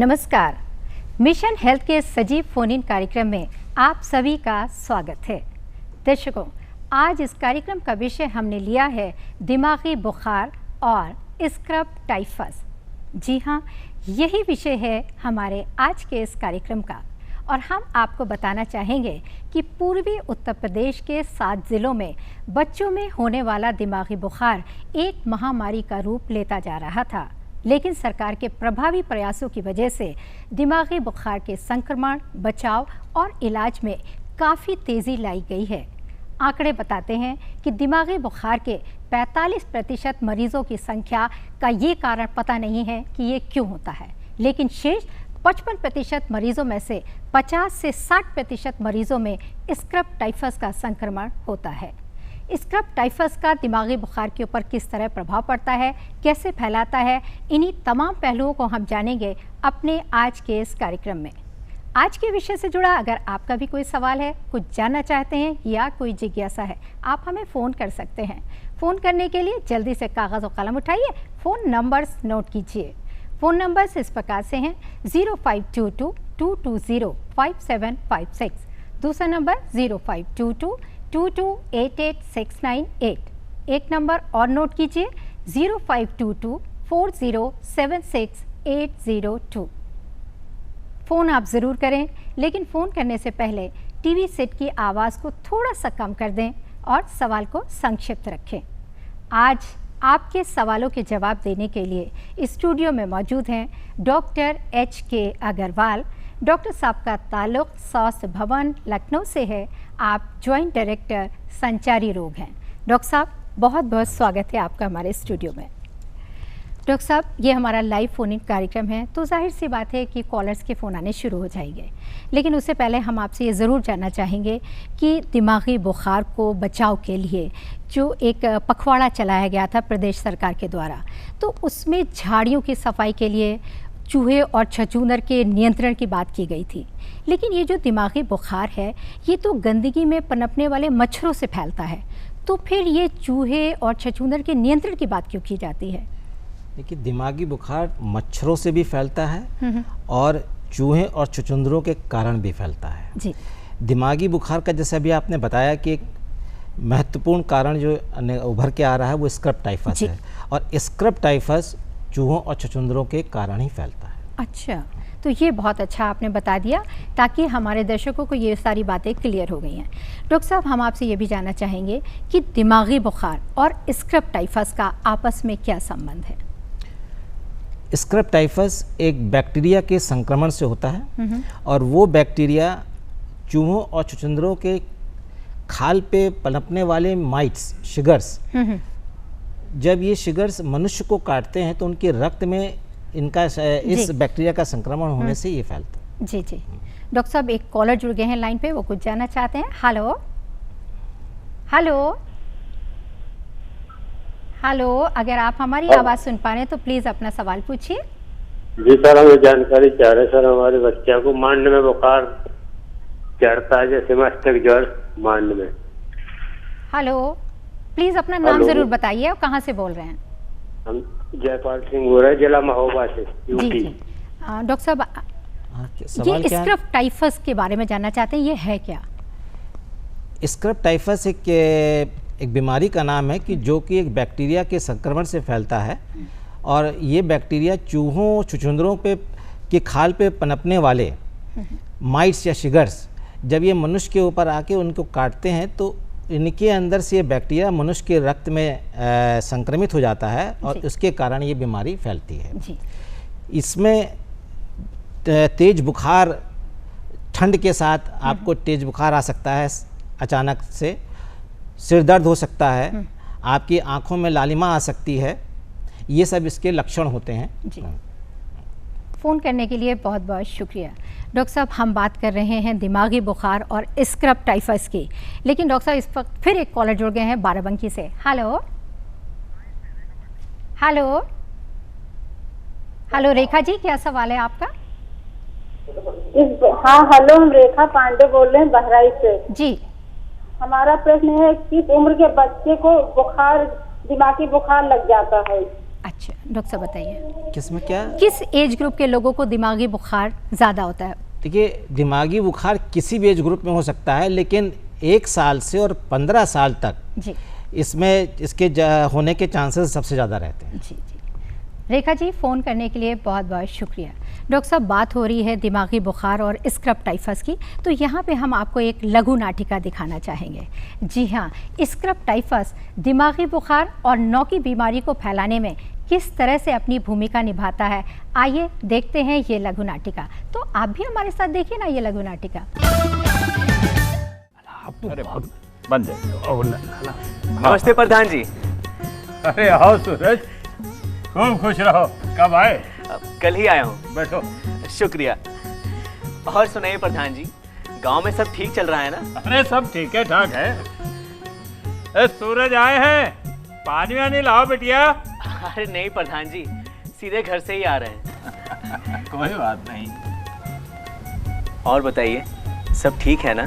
नमस्कार। Mission health के सजीव फोन इन कार्यक्रम में आप सभी का स्वागत है। दर्शकों, आज इस कार्यक्रम का विषय हमने लिया है दिमागी बुखार और स्क्रब टाइफस। जी हाँ, यही विषय है हमारे आज के इस कार्यक्रम का और हम आपको बताना चाहेंगे कि पूर्वी उत्तर प्रदेश के 7 ज़िलों में बच्चों में होने वाला दिमागी बुखार एक महामारी का रूप लेता जा रहा था, लेकिन सरकार के प्रभावी प्रयासों की वजह से दिमागी बुखार के संक्रमण, बचाव और इलाज में काफ़ी तेज़ी लाई गई है। आंकड़े बताते हैं कि दिमागी बुखार के 45% मरीजों की संख्या का ये कारण पता नहीं है कि ये क्यों होता है, लेकिन शेष 55% मरीजों में से 50 से 60% मरीजों में स्क्रब टाइफस का संक्रमण होता है। स्क्रब टाइफस का दिमागी बुखार के ऊपर किस तरह प्रभाव पड़ता है, कैसे फैलाता है, इन्हीं तमाम पहलुओं को हम जानेंगे अपने आज के इस कार्यक्रम में। आज के विषय से जुड़ा अगर आपका भी कोई सवाल है, कुछ जानना चाहते हैं या कोई जिज्ञासा है, आप हमें फ़ोन कर सकते हैं। फ़ोन करने के लिए जल्दी से कागज़ और कलम उठाइए, फ़ोन नंबर्स नोट कीजिए। फ़ोन नंबर्स इस प्रकार से हैं 0522 220 5756, दूसरा नंबर 0522 2288 एक नंबर और नोट कीजिए 0522 4076802। फ़ोन आप ज़रूर करें, लेकिन फ़ोन करने से पहले टीवी सेट की आवाज़ को थोड़ा सा कम कर दें और सवाल को संक्षिप्त रखें। आज आपके सवालों के जवाब देने के लिए स्टूडियो में मौजूद हैं डॉक्टर HK अग्रवाल। डॉक्टर साहब का ताल्लुक़ स्वास्थ्य भवन लखनऊ से है। आप जॉइंट डायरेक्टर संचारी रोग हैं। डॉक्टर साहब, बहुत बहुत स्वागत है आपका हमारे स्टूडियो में। डॉक्टर साहब, ये हमारा लाइव फ़ोन इन कार्यक्रम है, तो जाहिर सी बात है कि कॉलर्स के फ़ोन आने शुरू हो जाएंगे, लेकिन उससे पहले हम आपसे ये ज़रूर जानना चाहेंगे कि दिमागी बुखार को बचाव के लिए जो एक पखवाड़ा चलाया गया था प्रदेश सरकार के द्वारा, तो उसमें झाड़ियों की सफाई के लिए चूहे और छछूंदर के नियंत्रण की बात की गई थी। लेकिन ये जो दिमागी बुखार है, ये तो गंदगी में पनपने वाले मच्छरों से फैलता है, तो फिर ये चूहे और छछूंदर के नियंत्रण की बात क्यों की जाती है? देखिए, दिमागी बुखार मच्छरों से भी फैलता है और चूहे और छछूंदरों के कारण भी फैलता है जी। दिमागी बुखार का जैसे अभी आपने बताया कि एक महत्वपूर्ण कारण जो उभर के आ रहा है वो स्क्रब टाइफस है, और स्क्रब टाइफस चूहों और छछूंदरों के कारण ही फैलता है। अच्छा, तो ये बहुत अच्छा आपने बता दिया ताकि हमारे दर्शकों को ये सारी बातें क्लियर हो गई हैं। डॉक्टर साहब, हम आपसे ये भी जानना चाहेंगे कि दिमागी बुखार और स्क्रब टाइफस का आपस में क्या संबंध है? स्क्रब टाइफस एक बैक्टीरिया के संक्रमण से होता है और वो बैक्टीरिया चूहों और छछूंदरों के खाल पे पनपने वाले माइट्स, शिगर्स, जब ये शिगर्स मनुष्य को काटते हैं तो उनके रक्त में इनका इस बैक्टीरिया का संक्रमण होने से ये फैलता है। जी जी। डॉक्टर साहब, एक कॉलर जुड़ गए हैं लाइन पे, वो कुछ जानना चाहते हैं। हेलो हेलो हेलो, अगर आप हमारी आवाज़ सुन पा रहे हैं तो प्लीज़ अपना सवाल पूछिए। जी सर, हमें जानकारी चाह रहे सर। हमारे बच्चा को मांड में बुखार चढ़ता है, जैसे मस्तक ज्वर मांड में। हेलो, प्लीज़ अपना नाम ज़रूर बताइए और कहाँ से बोल रहे हैं? हम जयपाल सिंह बोल रहे हैं, जिला महोबा से, यूपी। जी। डॉक्टर साहब, ये स्क्रब टाइफस के बारे में जानना चाहते हैं, ये है क्या? स्क्रब टाइफस एक बीमारी का नाम है कि जो कि एक बैक्टीरिया के संक्रमण से फैलता है, और ये बैक्टीरिया चूहों छछूंदरों पे के खाल पे पनपने वाले माइट्स या शिगर्स जब ये मनुष्य के ऊपर आके उनको काटते हैं तो इनके अंदर से ये बैक्टीरिया मनुष्य के रक्त में संक्रमित हो जाता है और उसके कारण ये बीमारी फैलती है। इसमें तेज बुखार, ठंड के साथ आपको तेज बुखार आ सकता है, अचानक से सिर दर्द हो सकता है, आपकी आंखों में लालिमा आ सकती है, ये सब इसके लक्षण होते हैं। जी। फ़ोन करने के लिए बहुत बहुत शुक्रिया। डॉक्टर साहब, हम बात कर रहे हैं दिमागी बुखार और स्क्रब टाइफस की, लेकिन डॉक्टर साहब इस वक्त फिर एक कॉलर जुड़ गए हैं बाराबंकी से। Hello hello hello, Rekha ji, क्या सवाल है आपका? हाँ हेलो, हम रेखा पांडे बोल रहे हैं बहराइच से। जी। हमारा प्रश्न है किस उम्र के बच्चे को बुखार, दिमागी बुखार लग जाता है? अच्छा, डॉक्टर साहब बताइए, किसमें क्या? किस एज ग्रुप के लोगों को दिमागी बुखार ज़्यादा होता है? देखिए, दिमागी बुखार किसी भी एज ग्रुप में हो सकता है, लेकिन 1 साल से और 15 साल तक जी इसमें इसके होने के चांसेस सबसे ज़्यादा रहते हैं। जी जी। रेखा जी, फ़ोन करने के लिए बहुत बहुत शुक्रिया। डॉक्टर साहब, बात हो रही है दिमागी बुखार और स्क्रब टाइफस की, तो यहाँ पे हम आपको एक लघु नाटिका दिखाना चाहेंगे। जी हाँ, स्क्रब टाइफस दिमागी बुखार और नौ की बीमारी को फैलाने में किस तरह से अपनी भूमिका निभाता है, आइए देखते हैं ये लघु नाटिका। तो आप भी हमारे साथ देखिए ना ये लघु नाटिका। अरे बन जाए। नमस्ते प्रधान जी। अरे आओ सूरज, खूब खुश रहो। कब आए? कल ही आया हूँ। बैठो। शुक्रिया। और सुनाइए प्रधान जी, गांव में सब ठीक चल रहा है ना? अरे सब ठीक है, ठाक है। सूरज आए हैं, पानी वानी लाओ बेटिया। अरे नहीं प्रधान जी, सीधे घर से ही आ रहे हैं। कोई बात नहीं। और बताइए, सब ठीक है ना?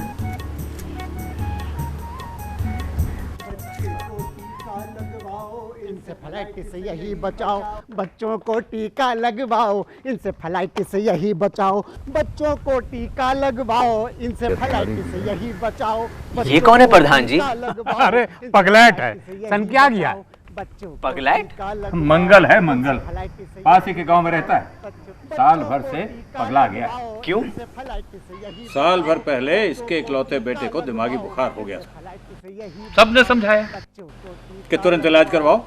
इंसेफेलाइटिस से यही बचाओ, बच्चों को टीका लगवाओ। इंसेफेलाइटिस से यही बचाओ, बच्चों को टीका लगवाओ। इंसेफेलाइटिस से यही बचाओ। ये कौन है प्रधान जी? अरे पगलैट है, सन क्या गया? पगलैट? मंगल है, मंगल। पास ही के गांव में रहता है। साल भर से पगला गया। क्यों? साल भर पहले इसके इकलौते बेटे को दिमागी बुखार हो गया था। सबने समझाया कि तुरंत इलाज करवाओ,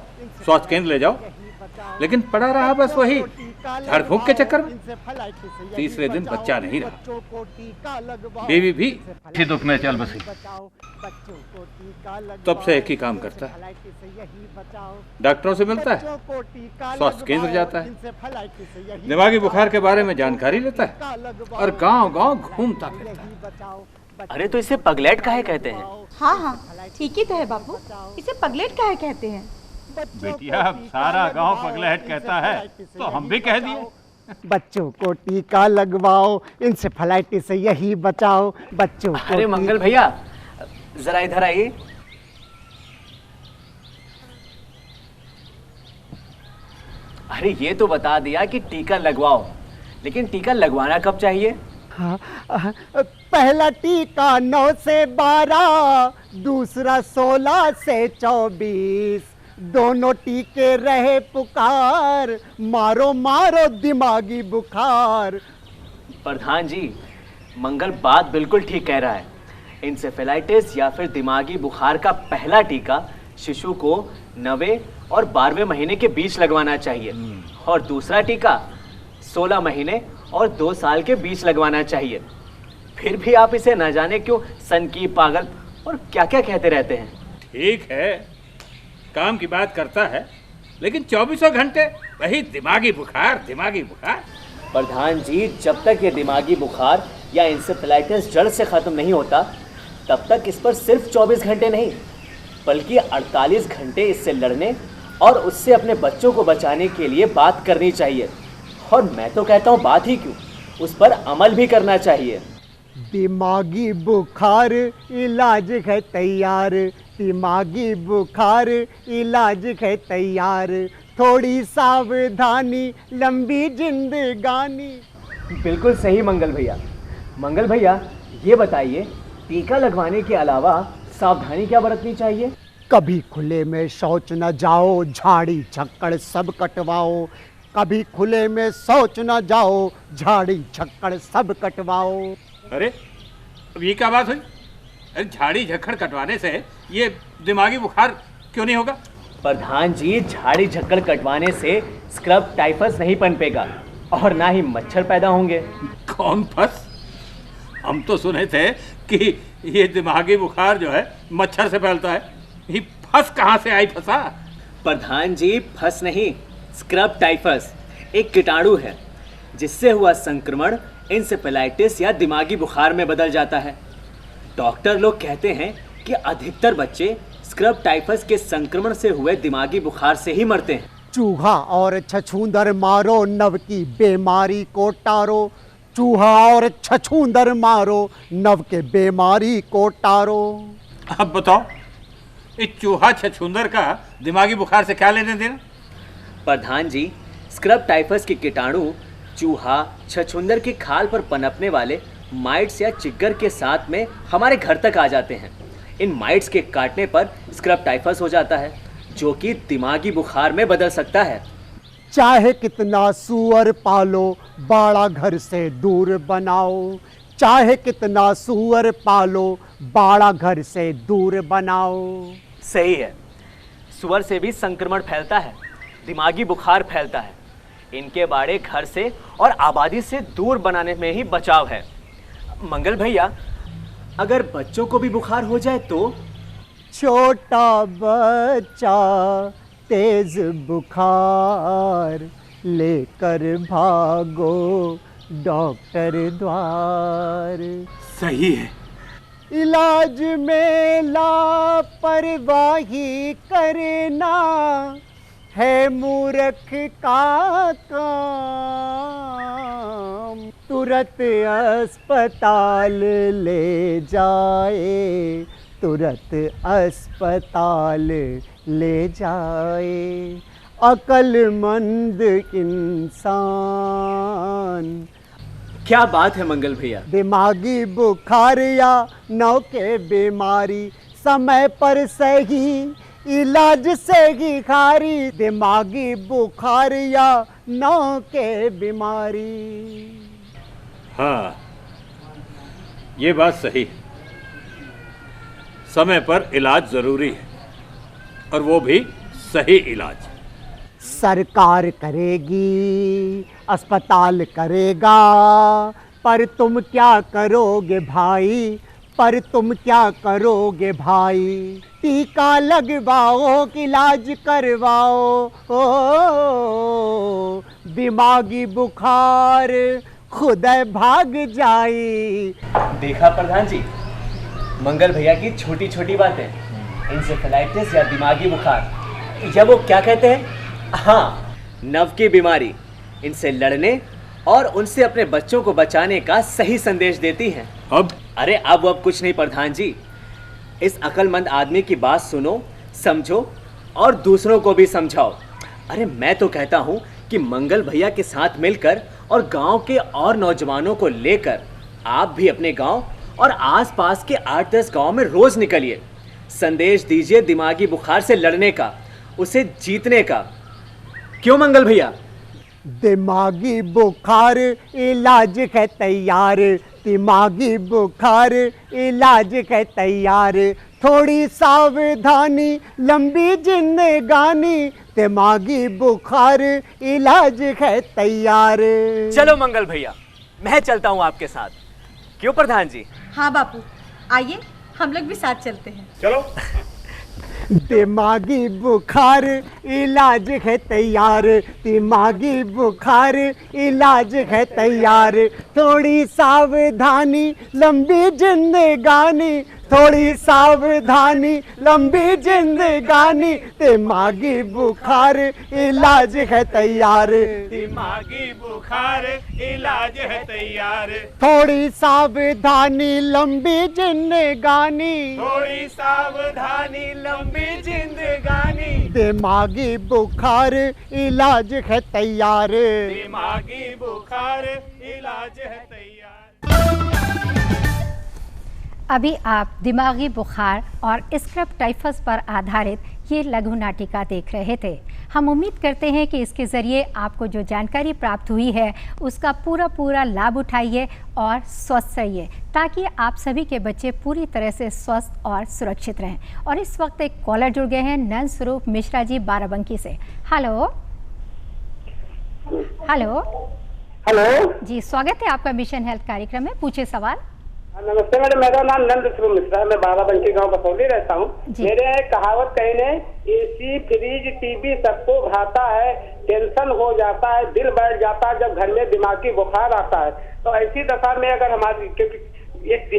स्वास्थ्य केंद्र ले जाओ, लेकिन पड़ा रहा बस वही झाड़ फूंक के चक्कर में। तीसरे दिन बच्चा नहीं रहा, बीवी भी इसी दुख में चल बसी। तब से एक ही काम करता है, डॉक्टरों से मिलता है, स्वास्थ्य केंद्र जाता है, दिमागी बुखार के बारे में जानकारी लेता है और गांव-गांव घूमता फिरता है। अरे तो इसे पगलैट काहे कहते हैं? हाँ हाँ, ठीक ही तो है बापू, इसे पगलेट काहे कहते हैं? बेटिया, अब सारा गांव पगलैट कहता है तो हम भी कह दिए। बच्चों को टीका लगवाओ, इंसेफेलाइटिस से यही बचाओ। बच्चों को अरे मंगल भैया, जरा इधर आइए। अरे ये तो बता दिया कि टीका लगवाओ, लेकिन टीका लगवाना कब चाहिए? हाँ, पहला टीका 9 से 12, दूसरा 16 से 24। दोनों टीके रहे पुकार, मारो मारो दिमागी बुखार। प्रधान जी, मंगल बात बिल्कुल ठीक कह रहा है। इंसेफेलाइटिस या फिर दिमागी बुखार का पहला टीका शिशु को 9वें और 12वें महीने के बीच लगवाना चाहिए और दूसरा टीका 16 महीने और 2 साल के बीच लगवाना चाहिए। फिर भी आप इसे न जाने क्यों सनकी, पागल और क्या क्या कहते रहते हैं। ठीक है, काम की बात करता है, लेकिन 24 घंटे वही दिमागी बुखार, दिमागी बुखार। प्रधान जी, जब तक ये दिमागी बुखार या इंसेफेलाइटिस जड़ से ख़त्म नहीं होता, तब तक इस पर सिर्फ 24 घंटे नहीं बल्कि 48 घंटे इससे लड़ने और उससे अपने बच्चों को बचाने के लिए बात करनी चाहिए। और मैं तो कहता हूँ बात ही क्यों, उस पर अमल भी करना चाहिए। दिमागी बुखार इलाज है तैयार, दिमागी बुखार इलाज है तैयार। थोड़ी सावधानी, लंबी जिंदगानी। बिल्कुल सही मंगल भैया। मंगल भैया, ये बताइए, टीका लगवाने के अलावा सावधानी क्या बरतनी चाहिए? कभी खुले में शौच न जाओ, झाड़ी झक्कड़ सब कटवाओ। कभी खुले में शौच न जाओ, झाड़ी झक्कड़ सब कटवाओ। अरे अब ये क्या बात हुई? अरे झाड़ी झक्कड़ कटवाने से ये दिमागी बुखार क्यों नहीं होगा? प्रधान जी, झाड़ी झक्कड़ कटवाने से स्क्रब टाइफस नहीं पनपेगा और ना ही मच्छर पैदा होंगे। कौन फंस? हम तो सुने थे कि ये दिमागी बुखार जो है मच्छर से फैलता है। ये फंस कहाँ से आई फंसा? प्रधान जी, फंस नहीं, स्क्रब टाइफस एक कीटाणु है जिससे हुआ संक्रमण इंसेफेलाइटिस या दिमागी बुखार में बदल जाता है। डॉक्टर लोग कहते हैं कि अधिकतर बच्चे स्क्रब टाइफस के संक्रमण से हुए दिमागी बुखार से ही मरते हैं। चूहा और छछूंदर मारो, नव की बीमारी को टारो। चूहा और छछूंदर मारो, नव के बीमारी को टारो। अब बताओ, इस चूहा छछूंदर का दिमागी बुखार से क्या लेने देना? प्रधान जी, स्क्रब टाइफस के कीटाणु चूहा, छछूंदर की खाल पर पनपने वाले माइट्स या चिग्गर के साथ में हमारे घर तक आ जाते हैं। इन माइट्स के काटने पर स्क्रब टाइफस हो जाता है, जो कि दिमागी बुखार में बदल सकता है। चाहे कितना सुअर पालो, बाड़ा घर से दूर बनाओ। चाहे कितना सुअर पालो, बाड़ा घर से दूर बनाओ। सही है, सुअर से भी संक्रमण फैलता है, दिमागी बुखार फैलता है। इनके बाड़े घर से और आबादी से दूर बनाने में ही बचाव है। मंगल भैया, अगर बच्चों को भी बुखार हो जाए तो? छोटा बच्चा तेज बुखार लेकर भागो डॉक्टर द्वार। सही है। इलाज में लापरवाही करना है मूर्ख का काम। तुरंत अस्पताल ले जाए, तुरंत अस्पताल ले जाए अक्लमंद इंसान। क्या बात है मंगल भैया। दिमागी बुखार या नौ के बीमारी समय पर सही इलाज से ही खारी। दिमागी बुखार या नौ के बीमारी। हाँ, ये बात सही है। समय पर इलाज जरूरी है, और वो भी सही इलाज। सरकार करेगी, अस्पताल करेगा, पर तुम क्या करोगे भाई, पर तुम क्या करोगे भाई। टीका लगवाओ कि इलाज करवाओ, ओ दिमागी बुखार खुद भाग जाए। देखा प्रधान जी, मंगल भैया की छोटी छोटी बातें, इंसेफेलाइटिस या दिमागी बुखार, या वो क्या कहते हैं, हाँ, नव की बीमारी, इनसे लड़ने और उनसे अपने बच्चों को बचाने का सही संदेश देती हैं। अरे अब कुछ नहीं प्रधान जी, इस अक्लमंद आदमी की बात सुनो, समझो और दूसरों को भी समझाओ। अरे मैं तो कहता हूँ कि मंगल भैया के साथ मिलकर और गांव के और नौजवानों को लेकर आप भी अपने गांव और आसपास के 8-10 गांव में रोज निकलिए, संदेश दीजिए दिमागी बुखार से लड़ने का, उसे जीतने का। क्यों मंगल भैया? दिमागी बुखार इलाज है तैयार, दिमागी बुखार इलाज है तैयार। थोड़ी सावधानी लंबी जिंदगानी, दिमागी बुखार इलाज है तैयार। चलो मंगल भैया, मैं चलता हूँ आपके साथ। क्यों प्रधान जी? हाँ बापू, आइए हम लोग भी साथ चलते हैं। चलो। दिमागी बुखार इलाज है तैयार, दिमागी बुखार इलाज है तैयार। थोड़ी सावधानी लंबी जिंदगानी, थोड़ी सावधानी लंबी जिंदगानी, दिमागी बुखार इलाज है तैयार, दिमागी बुखार इलाज है तैयार। थोड़ी सावधानी लंबी जिंदगानी, थोड़ी सावधानी लंबी जिंदगानी, दिमागी बुखार इलाज है तैयार, दिमागी बुखार इलाज है तैयार। अभी आप दिमागी बुखार और स्क्रब टाइफस पर आधारित ये लघु नाटिका देख रहे थे। हम उम्मीद करते हैं कि इसके ज़रिए आपको जो जानकारी प्राप्त हुई है उसका पूरा लाभ उठाइए और स्वस्थ रहिए, ताकि आप सभी के बच्चे पूरी तरह से स्वस्थ और सुरक्षित रहें। और इस वक्त एक कॉलर जुड़ गए हैं, नंद स्वरूप मिश्रा जी बाराबंकी से। हेलो हेलो हेलो जी, स्वागत है आपका मिशन हेल्थ कार्यक्रम में, पूछे सवाल। नमस्ते मैडम, मेरा नाम नंद स्वरूप मिश्रा है, मैं बाराबंकी गांव बसौली रहता हूँ। मेरे यहाँ एक कहावत कहने, एसी फ्रिज टीवी सबको भाता है, टेंशन हो जाता है, दिल बैठ जाता है जब घर में दिमागी बुखार आता है। तो ऐसी दशा में अगर हमारी, क्योंकि एक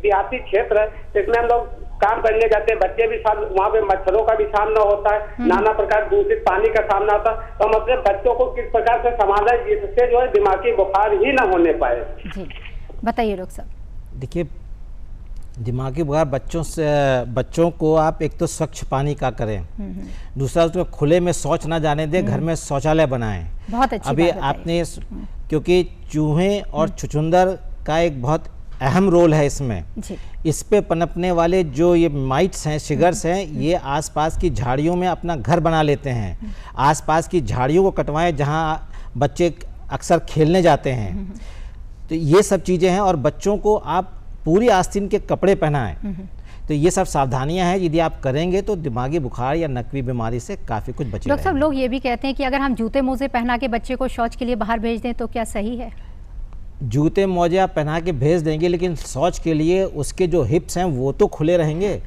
देहाती क्षेत्र है, इसमें हम लोग काम करने जाते हैं, बच्चे भी साथ, वहाँ पे मच्छरों का भी सामना होता है, नाना प्रकार दूषित पानी का सामना होता है। तो हम अपने बच्चों को किस प्रकार से संभालें जिससे जो है दिमागी बुखार ही न होने पाए? जी बताइए डॉक्टर साहब। देखिए, दिमागी बुखार बच्चों को आप एक तो स्वच्छ पानी का करें, दूसरा उसको खुले में शौच ना जाने दें, घर में शौचालय बनाएं। बहुत अच्छी अभी बात आपने क्योंकि चूहे और छुछुंदर का एक बहुत अहम रोल है इसमें। इस पे पनपने वाले जो ये माइट्स हैं, शिगर्स हैं, ये आसपास की झाड़ियों में अपना घर बना लेते हैं। आसपास की झाड़ियों को कटवाएं जहाँ बच्चे अक्सर खेलने जाते हैं। तो ये सब चीज़ें हैं, और बच्चों को आप पूरी आस्तीन के कपड़े पहनाएं। तो ये सब सावधानियां हैं, यदि आप करेंगे तो दिमागी बुखार या नकवी बीमारी से काफ़ी कुछ बचेगा। डॉक्टर साहब, लोग ये भी कहते हैं कि अगर हम जूते मोजे पहना के बच्चे को शौच के लिए बाहर भेज दें तो क्या सही है? जूते मोजे आप पहना के भेज देंगे, लेकिन शौच के लिए उसके जो हिप्स हैं वो तो खुले रहेंगे,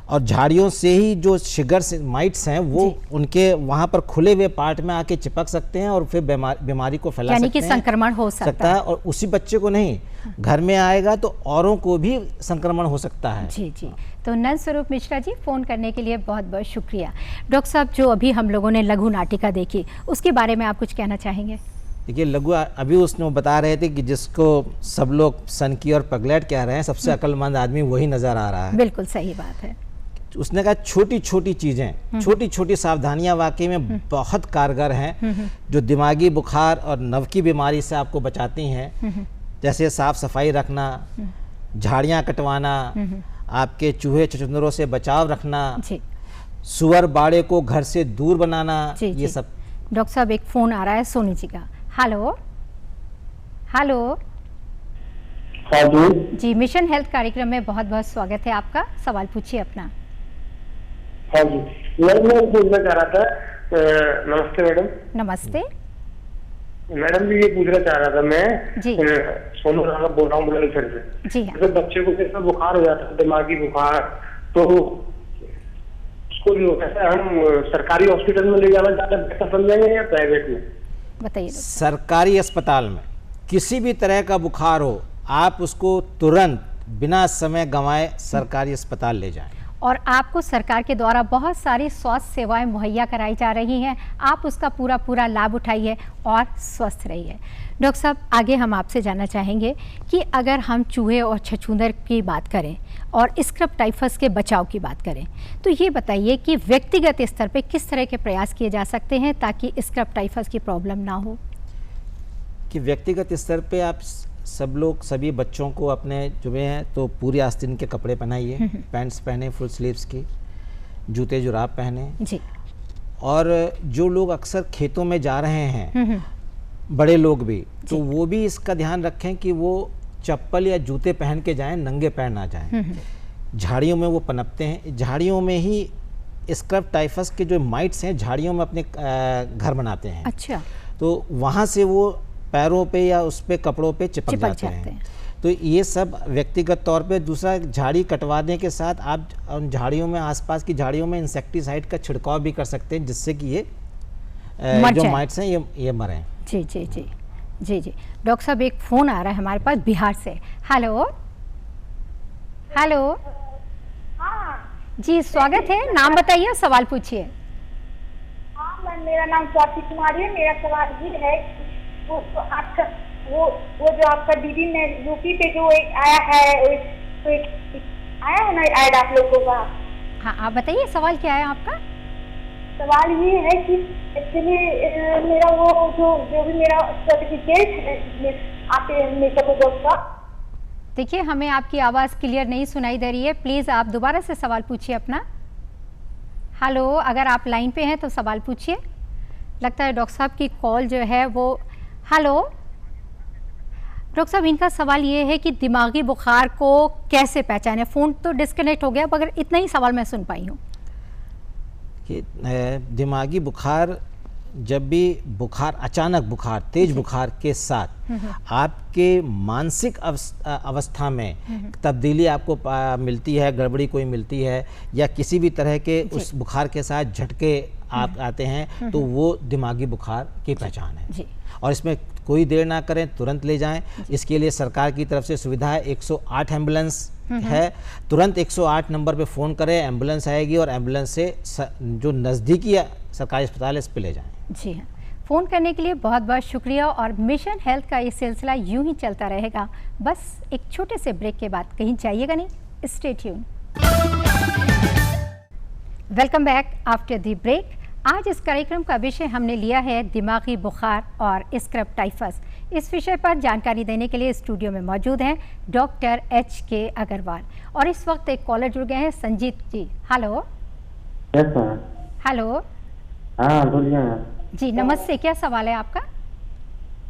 और झाड़ियों से ही जो शिगर्स माइट्स हैं वो उनके वहाँ पर खुले हुए पार्ट में आके चिपक सकते हैं और फिर बीमारी को फैला सकते हैं, यानी कि संक्रमण हो सकता है। और उसी बच्चे को नहीं, घर में आएगा तो औरों को भी संक्रमण हो सकता है। जी जी। तो नंद स्वरूप मिश्रा जी, फ़ोन करने के लिए बहुत बहुत शुक्रिया। डॉक्टर साहब, जो अभी हम लोगों ने लघु नाटिका देखी, उसके बारे में आप कुछ कहना चाहेंगे? देखिए, लघु अभी उसने बता रहे थे कि जिसको सब लोग सनकी और पगलेट कह रहे हैं, सबसे अक्लमंद आदमी वही नज़र आ रहा है। बिल्कुल सही बात है। उसने कहा छोटी छोटी चीज़ें, छोटी छोटी सावधानियां वाकई में बहुत कारगर हैं, जो दिमागी बुखार और नवकी बीमारी से आपको बचाती हैं। जैसे साफ सफाई रखना, झाड़ियां कटवाना, आपके चूहे छुछुंदरों से बचाव रखना, सुअर बाड़े को घर से दूर बनाना, ये सब। डॉक्टर साहब, एक फ़ोन आ रहा है सोनी जी का। हेलो हेलो जी, मिशन हेल्थ कार्यक्रम में बहुत बहुत स्वागत है आपका। सवाल पूछिए अपना। हाँ जी, मैं पूछना चाह रहा था। नमस्ते मैडम। नमस्ते मैडम जी, ये पूछना चाह रहा था मैं जी। सोनू राघव बोल रहा हूँ बुलंदशहर से। जी हाँ। जैसे बच्चे को कैसा बुखार हो जाता है, दिमागी बुखार, तो उसको जो है हम सरकारी हॉस्पिटल में ले जाना ज्यादा बेहतर समझेंगे या प्राइवेट में? बताइए। सरकारी अस्पताल में किसी भी तरह का बुखार हो, आप उसको तुरंत बिना समय गंवाए सरकारी अस्पताल ले जाएं। और आपको सरकार के द्वारा बहुत सारी स्वास्थ्य सेवाएं मुहैया कराई जा रही हैं, आप उसका पूरा लाभ उठाइए और स्वस्थ रहिए। डॉक्टर साहब, आगे हम आपसे जानना चाहेंगे कि अगर हम चूहे और छछूंदर की बात करें और स्क्रब टाइफस के बचाव की बात करें, तो ये बताइए कि व्यक्तिगत स्तर पे किस तरह के प्रयास किए जा सकते हैं ताकि स्क्रब टाइफस की प्रॉब्लम ना हो? कि व्यक्तिगत स्तर पे आप सब लोग, सभी बच्चों को अपने जो हैं तो पूरी आस्तीन के कपड़े पहनाइए, पैंट्स पहने फुल स्लीव्स की, जूते जुराब पहने जी। और जो लोग अक्सर खेतों में जा रहे हैं, बड़े लोग भी, तो वो भी इसका ध्यान रखें कि वो चप्पल या जूते पहन के जाएं, नंगे पैर ना जाएं। झाड़ियों में वो पनपते हैं, झाड़ियों में ही स्क्रब टाइफस के जो माइट्स हैं झाड़ियों में अपने घर बनाते हैं। अच्छा। तो वहाँ से वो पैरों पे या उस पे कपड़ों पे चिपक जाते हैं। तो ये सब व्यक्तिगत तौर पे। दूसरा, झाड़ी कटवाने के साथ आप उन झाड़ियों में, आसपास की झाड़ियों में इंसेक्टिसाइड का छिड़काव भी कर सकते हैं, जिससे कि ये जो माइट्स हैं ये मरें। जी जी जी जी जी। डॉक्टर साहब, एक फ़ोन आ रहा है हमारे पास बिहार से। हेलो हेलो जी, स्वागत है। नाम बताइए, सवाल पूछिए। हाँ मैम, मेरा नाम स्वाति कुमारी है। मेरा सवाल ये है, वो जो आपका दीदी ने यूपी पे जो एक आया है, आया है ना ऐड आप लोगों का। हाँ, आप बताइए सवाल क्या है आपका? सवाल ये है कि एक्चुअली मेरा वो जो भी मेरा सर्टिफिकेट है आपके मेकअप का। देखिए, हमें आपकी आवाज़ क्लियर नहीं सुनाई दे रही है, प्लीज़ आप दोबारा से सवाल पूछिए अपना। हेलो, अगर आप लाइन पे हैं तो सवाल पूछिए। लगता है डॉक्टर साहब की कॉल जो है वो। हेलो डॉक्टर साहब, इनका सवाल ये है कि दिमागी बुखार को कैसे पहचानें। फ़ोन तो डिस्कनेक्ट हो गया, मगर इतना ही सवाल मैं सुन पाई हूँ कि दिमागी बुखार, जब भी बुखार, अचानक बुखार, तेज बुखार के साथ आपके मानसिक अवस्था में तब्दीली आपको मिलती है, गड़बड़ी कोई मिलती है, या किसी भी तरह के उस बुखार के साथ झटके आप आते हैं, तो वो दिमागी बुखार की पहचान है जी। और इसमें कोई देर ना करें, तुरंत ले जाएं। इसके लिए सरकार की तरफ से सुविधा है, 108 एम्बुलेंस है। तुरंत 108 नंबर पे फ़ोन करें, एम्बुलेंस आएगी और एम्बुलेंस से जो नज़दीकी सरकारी अस्पताल है इस पे ले जाएं। जी हाँ, फ़ोन करने के लिए बहुत बहुत शुक्रिया। और मिशन हेल्थ का ये सिलसिला यूं ही चलता रहेगा। बस एक छोटे से ब्रेक के बाद कहीं जाइएगा नहीं, stay tune. Welcome back after the break. आज इस कार्यक्रम का विषय हमने लिया है दिमागी बुखार और स्क्रब टाइफस। इस विषय पर जानकारी देने के लिए स्टूडियो में मौजूद हैं डॉक्टर HK अग्रवाल और इस वक्त एक कॉलर जुड़ गए हैं, संजीत जी। हेलो। हेलो। हाँ बोलिए जी, नमस्ते। क्या सवाल है आपका?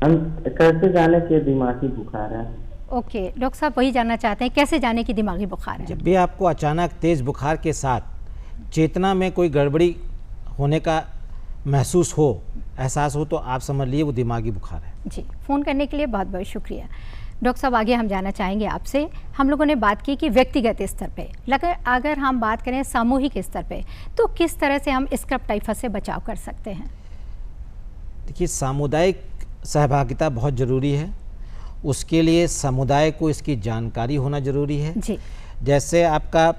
हम कैसे जाने कि दिमागी बुखार है? ओके, डॉक्टर साहब वही जानना चाहते हैं, कैसे जाने की दिमागी बुखार है? जब भी आपको अचानक तेज बुखार के साथ चेतना में कोई गड़बड़ी होने का महसूस हो, एहसास हो, तो आप समझ लीजिए वो दिमागी बुखार है। जी, फ़ोन करने के लिए बहुत बहुत शुक्रिया। डॉक्टर साहब आगे हम जानना चाहेंगे आपसे, हम लोगों ने बात की कि व्यक्तिगत स्तर पे, अगर हम बात करें सामूहिक स्तर पे, तो किस तरह से हम स्क्रब टाइफस से बचाव कर सकते हैं? देखिए, सामुदायिक सहभागिता बहुत ज़रूरी है। उसके लिए समुदाय को इसकी जानकारी होना ज़रूरी है। जी। जैसे आपका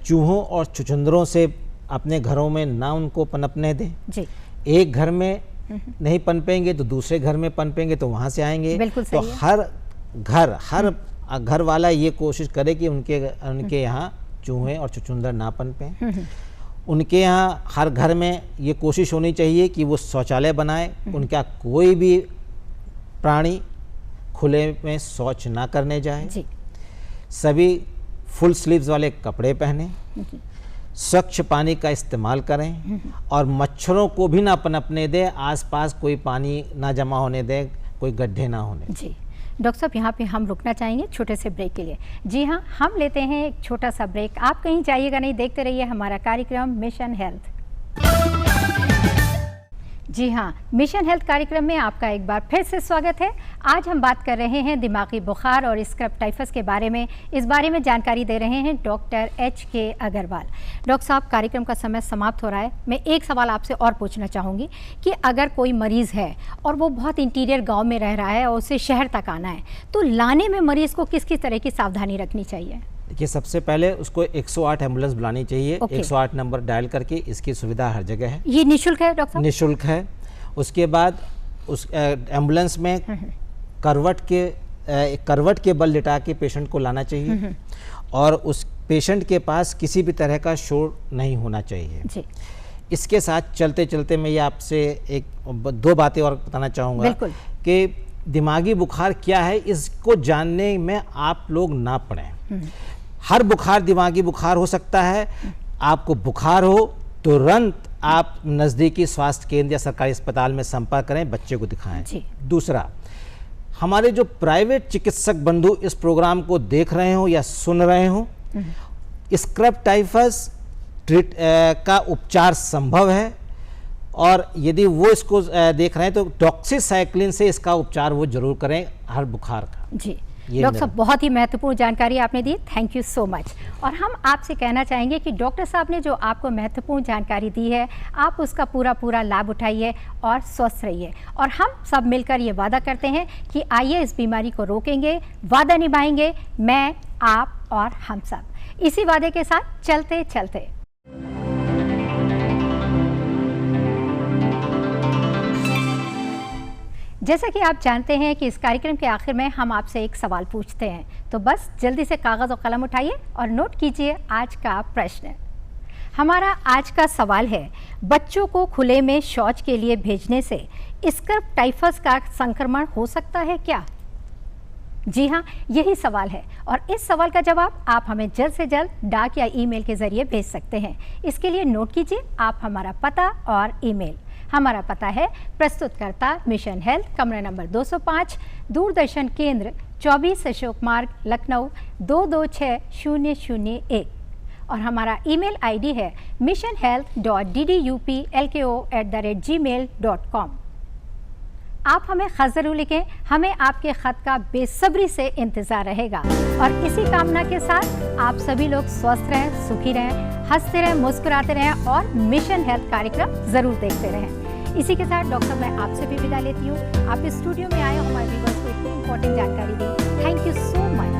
चूहों और छुछुंदरों से अपने घरों में ना उनको पनपने दें। जी। एक घर में नहीं पनपेंगे तो दूसरे घर में पनपेंगे तो वहाँ से आएंगे। बिल्कुल तो सही है। हर घर वाला ये कोशिश करे कि उनके यहाँ चूहे और छुछुंदर ना पनपें। उनके यहाँ हर घर में ये कोशिश होनी चाहिए कि वो शौचालय बनाए, उनका कोई भी प्राणी खुले में शौच ना करने जाए। जी। सभी फुल स्लीव्स वाले कपड़े पहने, स्वच्छ पानी का इस्तेमाल करें और मच्छरों को भी ना पनपने दें, आसपास कोई पानी ना जमा होने दें, कोई गड्ढे ना होने। जी डॉक्टर साहब, यहाँ पे हम रुकना चाहेंगे छोटे से ब्रेक के लिए। जी हाँ, हम लेते हैं एक छोटा सा ब्रेक। आप कहीं जाइएगा नहीं, देखते रहिए हमारा कार्यक्रम मिशन हेल्थ। जी हाँ, मिशन हेल्थ कार्यक्रम में आपका एक बार फिर से स्वागत है। आज हम बात कर रहे हैं दिमागी बुखार और स्क्रब टाइफस के बारे में। इस बारे में जानकारी दे रहे हैं डॉक्टर HK अग्रवाल। डॉक्टर साहब, कार्यक्रम का समय समाप्त हो रहा है। मैं एक सवाल आपसे और पूछना चाहूँगी कि अगर कोई मरीज़ है और वो बहुत इंटीरियर गाँव में रह रहा है और उसे शहर तक आना है, तो लाने में मरीज़ को किस किस तरह की सावधानी रखनी चाहिए? देखिए, सबसे पहले उसको 108 एम्बुलेंस बुलानी चाहिए। 108 नंबर डायल करके, इसकी सुविधा हर जगह है। ये निःशुल्क है डॉक्टर साहब? निःशुल्क है। उसके बाद उस एम्बुलेंस में करवट के बल लिटा के पेशेंट को लाना चाहिए और उस पेशेंट के पास किसी भी तरह का शोर नहीं होना चाहिए। जी। इसके साथ चलते चलते मैं ये आपसे दो बातें और बताना चाहूँगा कि दिमागी बुखार क्या है, इसको जानने में आप लोग ना पड़ें। हर बुखार दिमागी बुखार हो सकता है। आपको बुखार हो तुरंत आप नज़दीकी स्वास्थ्य केंद्र या सरकारी अस्पताल में संपर्क करें, बच्चे को दिखाएं। जी। दूसरा, हमारे जो प्राइवेट चिकित्सक बंधु इस प्रोग्राम को देख रहे हो या सुन रहे हो, स्क्रब टाइफस का उपचार संभव है और यदि वो इसको देख रहे हैं तो डॉक्सीसाइक्लिन से इसका उपचार वो जरूर करें हर बुखार का। जी डॉक्टर साहब, बहुत ही महत्वपूर्ण जानकारी आपने दी, थैंक यू सो मच। और हम आपसे कहना चाहेंगे कि डॉक्टर साहब ने जो आपको महत्वपूर्ण जानकारी दी है, आप उसका पूरा लाभ उठाइए और स्वस्थ रहिए। और हम सब मिलकर ये वादा करते हैं कि आइए इस बीमारी को रोकेंगे, वादा निभाएंगे, मैं, आप और हम सब। इसी वादे के साथ चलते चलते जैसा कि आप जानते हैं कि इस कार्यक्रम के आखिर में हम आपसे एक सवाल पूछते हैं, तो बस जल्दी से कागज़ और कलम उठाइए और नोट कीजिए आज का प्रश्न। हमारा आज का सवाल है, बच्चों को खुले में शौच के लिए भेजने से स्क्रब टाइफस का संक्रमण हो सकता है क्या? जी हाँ, यही सवाल है और इस सवाल का जवाब आप हमें जल्द से जल्द डाक या ईमेल के ज़रिए भेज सकते हैं। इसके लिए नोट कीजिए आप हमारा पता और ईमेल। हमारा पता है प्रस्तुतकर्ता मिशन हेल्थ, कमरा नंबर 205, दूरदर्शन केंद्र 24 अशोक मार्ग, लखनऊ 226001 और हमारा ईमेल आईडी है missionhealth.dduplko@gmail.com। आप हमें खत ज़रूर लिखें, हमें आपके खत का बेसब्री से इंतज़ार रहेगा। और इसी कामना के साथ आप सभी लोग स्वस्थ रहें, सुखी रहें, हंसते रहें, मुस्कुराते रहें और मिशन हेल्थ कार्यक्रम ज़रूर देखते रहें। इसी के साथ डॉक्टर, मैं आपसे भी विदा लेती हूँ। आप स्टूडियो में आए, हमारे व्यूअर्स को इतनी इंपॉर्टेंट जानकारी दी, थैंक यू सो मच।